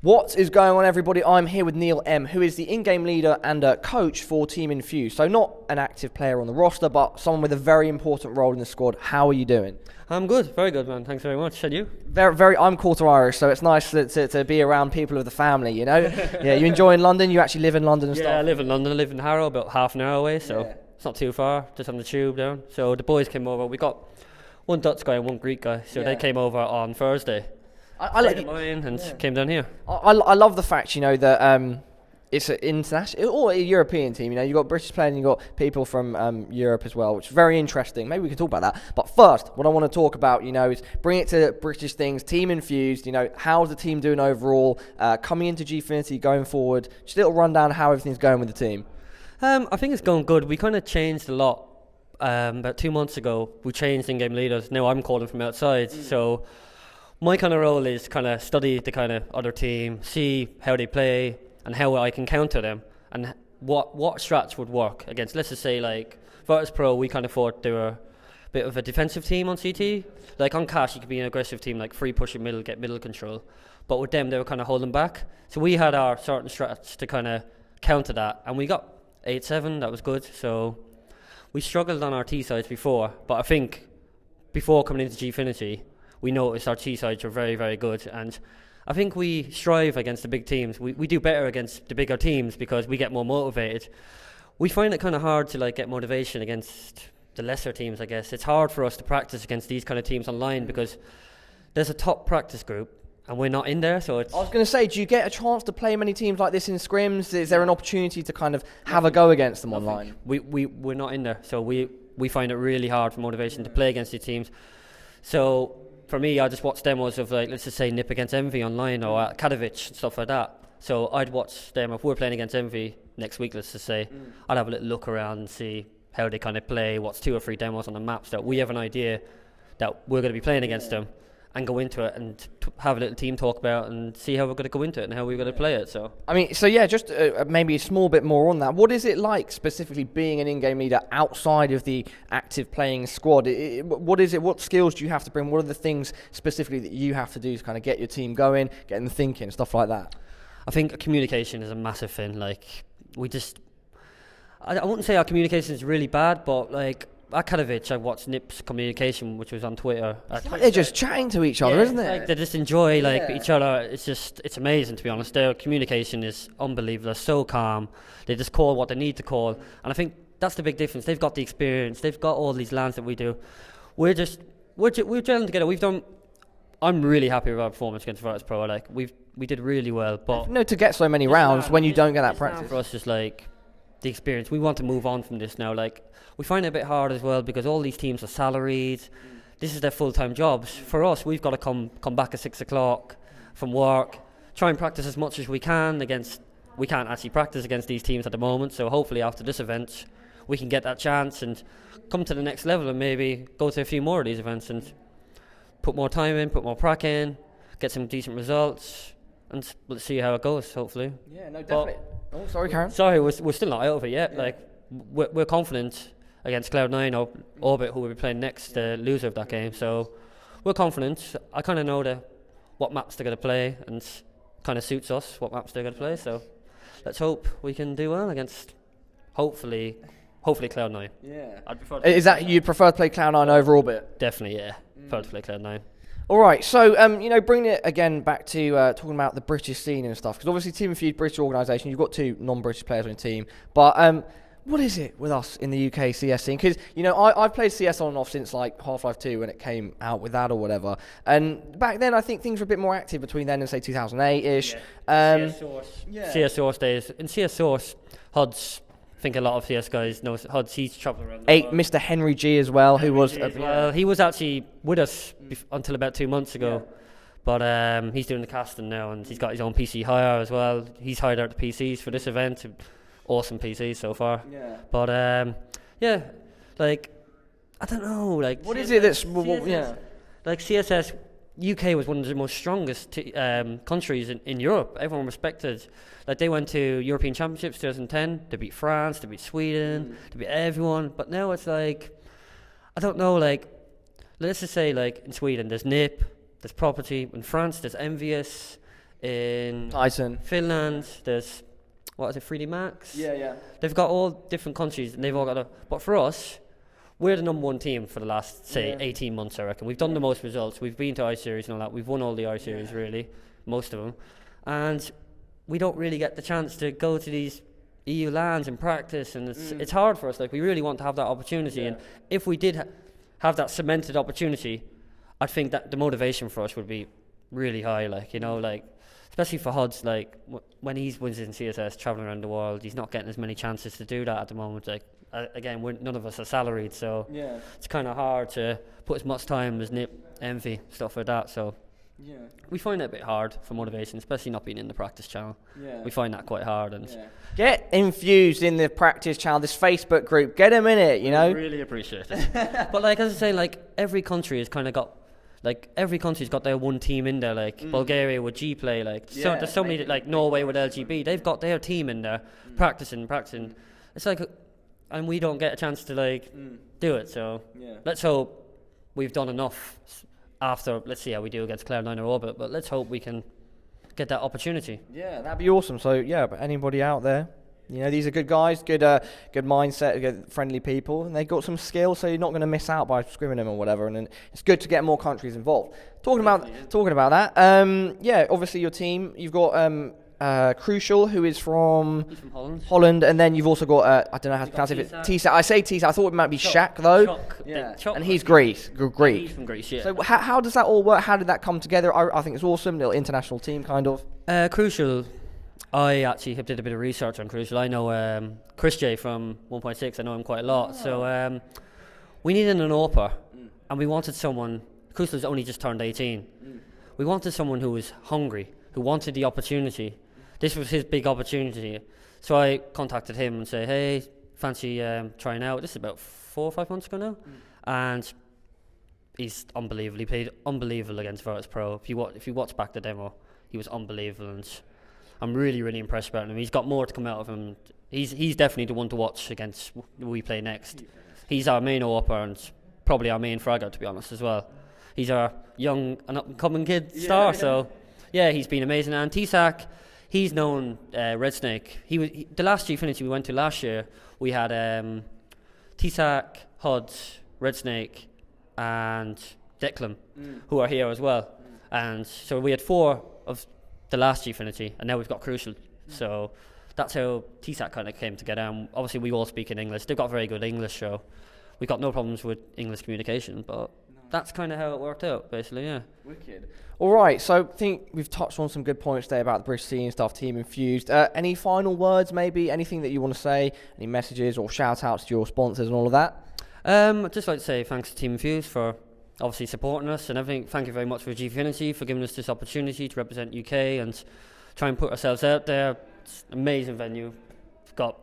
What is going on, everybody? I'm here with Neil M, who is the in-game leader and coach for Team Infused. So not an active player on the roster, but someone with a very important role in the squad. How are you doing? I'm good, very good, man. Thanks very much. And you? Very. I'm quarter Irish, so it's nice to be around people of the family, you know? Yeah, you enjoying London? You actually live in London and stuff? Yeah, I live in London. I live in Harrow, about half an hour away, so it's not too far, just on the tube down. So the boys came over. We got one Dutch guy and one Greek guy, so they came over on Thursday. I let mine and came down here. I love the fact, you know, that it's an international or a European team. You know, you've got British players and you've got people from Europe as well, which is very interesting. Maybe we can talk about that. But first, what I want to talk about, you know, is bring it to British things, Team Infused. You know, how's the team doing overall? Coming into Gfinity, going forward. Just a little rundown of how everything's going with the team. I think it's going good. We kind of changed a lot. About 2 months ago, we changed in-game leaders. Now I'm calling from outside, so my kind of role is kind of study the kind of other team, see how they play and how I can counter them and what strats would work against. Let's just say like Virtus Pro, we kind of thought they were a bit of a defensive team on CT. Like on Cash, you could be an aggressive team, like free pushing middle, get middle control. But with them, they were kind of holding back. So we had our certain strats to kind of counter that, and we got 8-7. That was good. So we struggled on our T sides before, but I think before coming into Gfinity, we noticed our T sides were very, very good, and I think we strive against the big teams. We do better against the bigger teams because we get more motivated. We find it kind of hard to like get motivation against the lesser teams, I guess. It's hard for us to practice against these kind of teams online because there's a top practice group and we're not in there, so it's... I was going to say, do you get a chance to play many teams like this in scrims? Is there an opportunity to kind of have a go against them online? We're not in there, so we find it really hard for motivation to play against these teams. So for me, I just watch demos of, like, let's just say Nip against Envy online or Katowice and stuff like that. So I'd watch them. If we're playing against Envy next week, let's just say, I'd have a little look around and see how they kind of play, what's 2 or 3 demos on the maps that we have an idea that we're going to be playing against them, and go into it and have a little team talk about and see how we're going to go into it and how we're going to play it. So I mean, so yeah, just maybe a small bit more on that. What is it like specifically being an in-game leader outside of the active playing squad? What is it? What skills do you have to bring? What are the things specifically that you have to do to kind of get your team going, get them thinking, stuff like that? I think communication is a massive thing. Like, I wouldn't say our communication is really bad, but like at Katowice, I watched Nip's communication, which was on Twitter. They're just chatting to each other, isn't it? Like they just enjoy each other. It's amazing, to be honest. Their communication is unbelievable. They're so calm. They just call what they need to call, and I think that's the big difference. They've got the experience. They've got all these lands that we do. We're gelling together. I'm really happy with our performance against Virtus Pro. Like we did really well, but to get so many rounds when you don't get that practice. For us, is like the experience. We want to move on from this now. Like, we find it a bit hard as well because all these teams are salaried. This is their full-time jobs. For us, we've got to come back at 6 o'clock from work, try and practice as much as we can we can't actually practice against these teams at the moment, so hopefully after this event we can get that chance and come to the next level and maybe go to a few more of these events and put more time in, put more prac in, get some decent results, and let's see how it goes, hopefully. Yeah, no, definitely. Oh, sorry, Karen. Sorry, we're still not out of it yet. Yeah. Like, we're confident against Cloud9 or Orbit, who we'll be playing next, the loser of that game. So we're confident. I kind of know what maps they're going to play, and kind of suits us what maps they're going to play. So let's hope we can do well against, hopefully Cloud9. Yeah. You'd prefer to play Cloud9 over Orbit? Definitely, yeah. Prefer to play Cloud9. All right, so bring it again back to talking about the British scene and stuff, because obviously Team Infused, British organisation, you've got 2 non-British players on your team, but what is it with us in the UK CS scene? Because I've played CS on and off since like Half-Life 2 when it came out with that or whatever, and back then I think things were a bit more active between then and say 2008ish. CS Source days. In CS Source, HUDs. I think a lot of CS guys know HUDs. He's travelling around. Mr. Henry G as well, who was he was actually with us until about 2 months ago, but he's doing the casting now, and he's got his own PC hire as well. He's hired out the PCs for this event. Awesome PCs so far. Yeah. But like I don't know, like what CSS, is it that's like CSS UK was one of the most strongest countries in Europe. Everyone respected. Like, they went to European Championships 2010. They beat France. They beat Sweden. They beat everyone. But now it's like, I don't know. Like, let's just say, like, in Sweden there's Nip, there's Property. In France there's Envious. in Tyson. Finland. There's, what is it, 3D Max? Yeah. They've got all different countries, and they've all got a... But for us, we're the number one team for the last, say, 18 months, I reckon. We've done the most results. We've been to I-Series and all that. We've won all the I-Series, really, most of them. And we don't really get the chance to go to these EU lands and practice, and it's hard for us. Like, we really want to have that opportunity, and if we did have that cemented opportunity, I think that the motivation for us would be really high, like, you know, like, especially for Hodds, like, when he's wins in CSS, traveling around the world, he's not getting as many chances to do that at the moment. Like, again, none of us are salaried, so it's kind of hard to put as much time as Nip, Envy, stuff like that, so we find it a bit hard for motivation, especially not being in the practice channel. We find that quite hard. And get Infused in the practice channel, this Facebook group. Get them in it, you know. Really appreciate it. But like, as I say, like, every country has kind of got, like, every country's got their one team in there. Like Bulgaria with G Play, like so there's so many, like Norway with LGB. They've got their team in there practicing. It's like, and we don't get a chance to like do it. So let's hope we've done enough. After, let's see how we do against Cloud9 or Orbit, but let's hope we can get that opportunity. Yeah, that'd be awesome. So yeah, but anybody out there, you know, these are good guys, good mindset, good friendly people, and they've got some skills, so you're not going to miss out by screwing them or whatever. And then it's good to get more countries involved. Talking about that, yeah, obviously your team, you've got Crucial, who is from Holland, and then you've also got I don't know how to pronounce it. Tisa. I say Tisa. I thought it might be Shaq though. And he's Greece. He's from Greece. Yeah. So how does that all work? How did that come together? I think it's awesome. Little international team, kind of. Crucial. I actually did a bit of research on Crucial. I know Chris J from 1.6. I know him quite a lot. So we needed an AWPer, and we wanted someone. Crucial's only just turned 18. We wanted someone who was hungry, who wanted the opportunity. This was his big opportunity. So I contacted him and said, hey, fancy trying out. This is about 4 or 5 months ago now. And he's unbelievable. He played unbelievable against Virtus Pro. If you watch back the demo, he was unbelievable. And I'm really, really impressed about him. He's got more to come out of him. He's definitely the one to watch against who we play next. He's our main AWPer and probably our main fragger, to be honest, as well. He's our young and up-and-coming kid star. So, yeah, he's been amazing. And T-Sac, he's known Red Snake. The last Gfinity we went to last year, we had T-Sac, Hodds, Red Snake, and Declan, who are here as well. And so we had 4 of the last Gfinity, and now we've got Crucial. So that's how T-Sac kind of came together. And obviously, we all speak in English. They've got very good English, so we got no problems with English communication. But that's kind of how it worked out, basically, yeah. Wicked. All right, so I think we've touched on some good points there about the British scene stuff, Team Infused. Any final words, maybe? Anything that you want to say? Any messages or shout-outs to your sponsors and all of that? I'd just like to say thanks to Team Infused for obviously supporting us and everything. Thank you very much for Gfinity for giving us this opportunity to represent UK and try and put ourselves out there. It's an amazing venue. We've got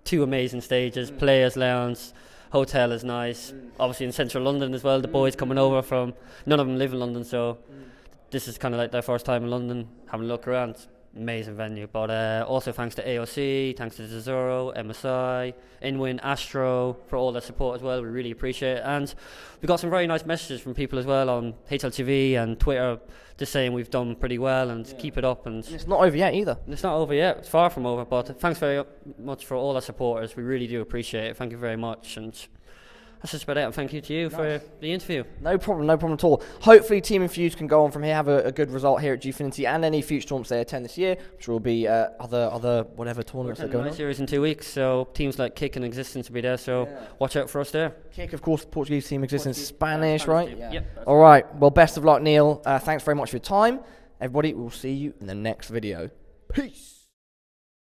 2 amazing stages, players' lounge. Hotel is nice. Obviously in central London as well. The boys coming over from, none of them live in London, so this is kind of like their first time in London, having a look around. It's an amazing venue. But also thanks to AOC, thanks to Zazuro, MSI, Inwin, Astro for all their support as well. We really appreciate it. And we got some very nice messages from people as well on HLTV and Twitter, just saying we've done pretty well and keep it up. And it's not over yet either. It's not over yet. It's far from over. But thanks very much for all our supporters. We really do appreciate it. Thank you very much. And that's just about it. And thank you to you for the interview. No problem at all. Hopefully Team Infused can go on from here, have a good result here at Gfinity and any future tournaments they attend this year. I'm sure will be other whatever tournaments that are going on. Series in 2 weeks, so teams like Kick and Existence will be there, so watch out for us there. Kick, of course, Portuguese team, Existence, Spanish, right? Yeah. Yep. All right. Well, best of luck, Neil. Thanks very much for your time. Everybody, we'll see you in the next video. Peace.